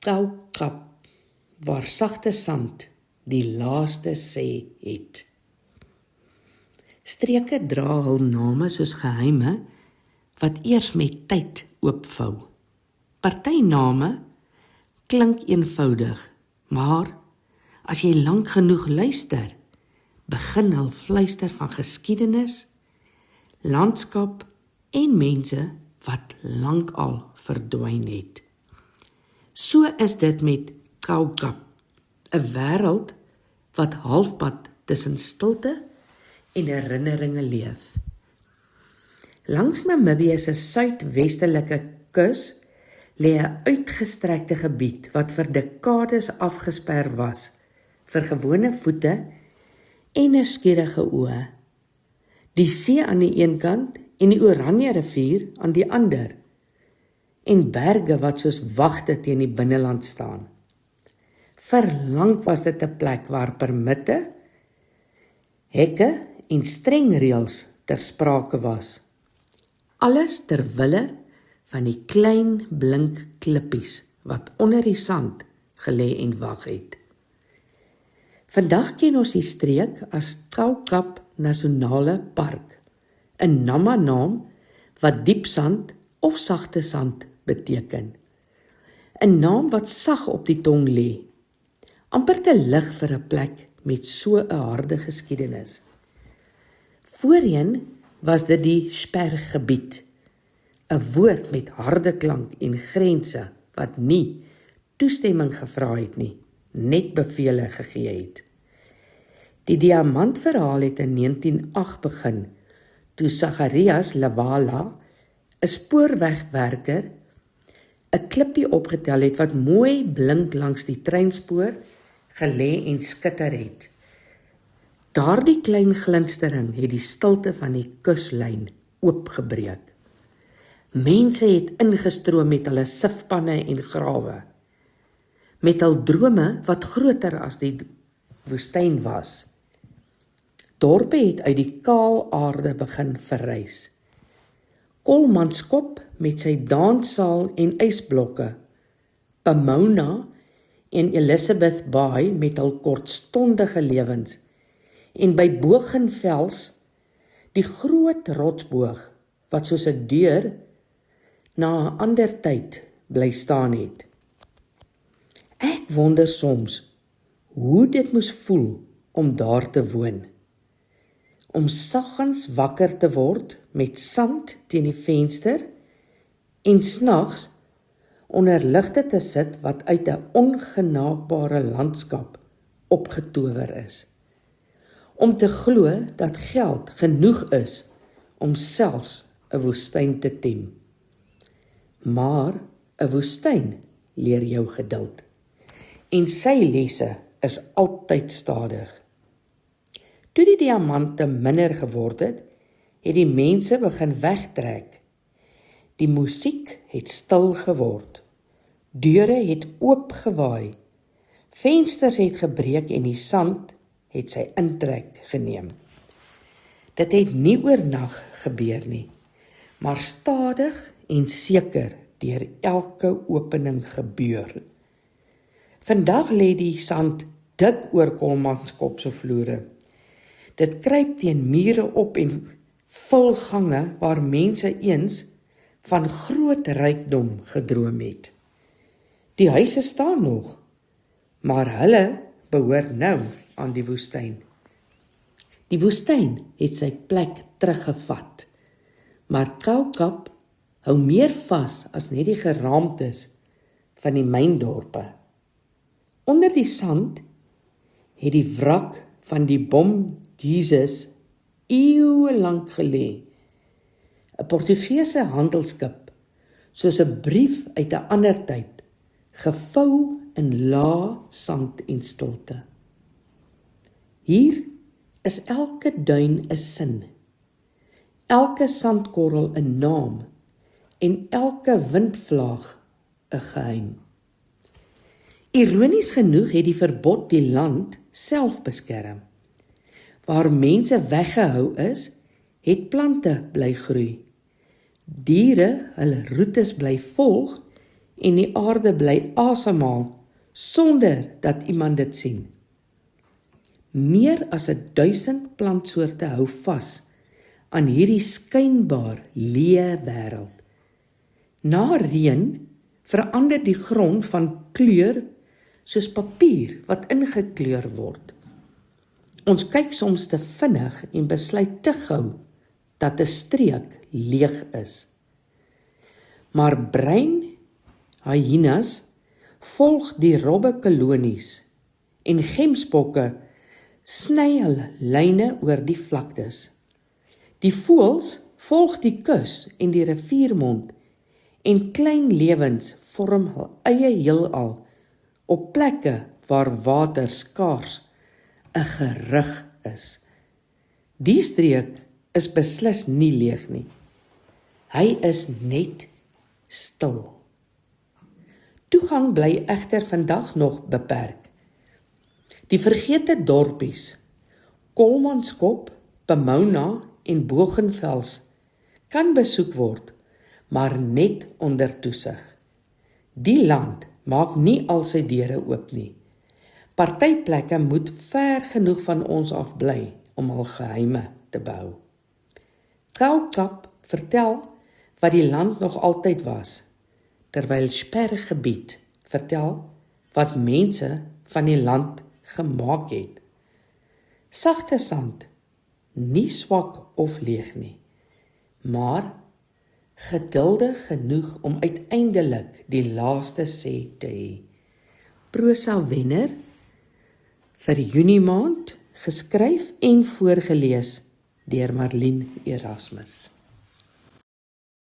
Koukap, waar sagte sand die laaste sê het. Streke dra hul name soos geheime, wat eers met tyd oopvou. Party name klink eenvoudig, maar as jy lank genoeg luister, begin hul fluister van geskiedenis, landskap en mense wat lank al verdwyn het. So is dit met Koukap, 'n wêreld wat halfpad tussen stilte en herinneringe leef. Langs Namibië se suidwestelike kus lê 'n uitgestrekte gebied wat vir dekades afgesper was vir gewone voete en nuuskierige oë. Die see aan die een kant en die Oranje rivier aan die ander, en berge wat soos wagte teen die binneland staan. Verlang was dit 'n plek waar permitte, hekke en streng reëls ter sprake was. Alles ter wille van die klein blink klippies wat onder die sand gelê en wag het. Vandag ken ons die streek as Koukap Nasionale Park, 'n Nama-naam wat diep sand of sagte sand beteken. 'n Naam wat sag op die tong lê, amper te lig vir 'n plek met so 'n harde geskiedenis. Voorheen was dit die spergebied, 'n woord met harde klank en grense wat nie toestemming gevra het nie, net bevele gegee het. Die diamantverhaal het in 1908 begin, toe Zacharias Lawala, 'n spoorwegwerker, 'n klippie opgetel het wat mooi blink langs die treinspoor gelê en skitter het. Daardie klein glinstering het die stilte van die kuslyn oopgebreek. Mense het ingestroom met hulle sifpanne en grawe, met hul drome wat groter as die woestyn was. Dorpe het uit die kaal aarde begin verrys. Kolmanskop met sy danssaal en ysblokke, Pomona en Elizabeth Bay met hul kortstondige lewens, en by Bogenvels die groot rotsboog wat soos 'n deur na 'n ander tyd bly staan het. Ek wonder soms hoe dit moes voel om daar te woon. Om saggens wakker te word met sand teen die venster en snags onder ligte te sit wat uit 'n ongenaakbare landskap opgetower is. Om te glo dat geld genoeg is om selfs 'n woestyn te tem. Maar 'n woestyn leer jou geduld, en sy lesse is altyd stadig. Toe die diamante minder geword het, het die mense begin wegtrek. Die musiek het stil geword. Deure het oopgewaai. Vensters het gebreek en die sand het sy intrek geneem. Dit het nie oornag gebeur nie, maar stadig en seker deur elke opening gebeur. Vandag lê die sand dik oor Kolmanskop se vloere. Dit kruip teen mure op en vul gange waar mense eens van groot rykdom gedroom het. Die huise staan nog, maar hulle behoort nou aan die woestyn. Die woestyn het sy plek teruggevat, maar Koukap hou meer vas as net die geraamtes van die myndorpe. Onder die sand het die wrak van die bom Jesus eeue lank gelê. 'n Portugese handelsskip, soos 'n brief uit 'n ander tyd, gevou in lae sand en stilte. Hier is elke duin 'n sin, elke sandkorrel 'n naam en elke windvlaag 'n geheim. Ironies genoeg het die verbod die land self beskerm. Waar mense weggehou is, het plante bly groei. Diere hulle roetes bly volg en die aarde bly asemhaal sonder dat iemand dit sien. Meer as 1000 plantsoorte hou vas aan hierdie skynbaar leë wêreld. Na reën verander die grond van kleur soos papier wat ingekleur word. Ons kyk soms te vinnig en besluit te gou dat 'n streek leeg is. Maar bruin hyenas volg die robbekolonies en gemsbokke sny hulle lyne oor die vlaktes. Die voëls volg die kus en die riviermond en klein lewens vorm hul eie heelal op plekke waar water skaars 'n gerug is. Die streek is beslis nie leeg nie. Hy is net stil. Toegang bly egter vandag nog beperk. Die vergete dorpies, Kolmanskop, Pomona en Bogenvels kan besoek word, maar net onder toesig. Die land maak nie al sy deure oop nie. Partyplekke moet ver genoeg van ons af bly om al geheime te behou. Koukap vertel wat die land nog altyd was, terwyl Spergebied vertel wat mense van die land gemaak het. Sagte sand, nie swak of leeg nie, maar geduldig genoeg om uiteindelik die laaste sê te hê. Prosa wenner vir Junie maand, geskryf en voorgeles deur Marlien Erasmus.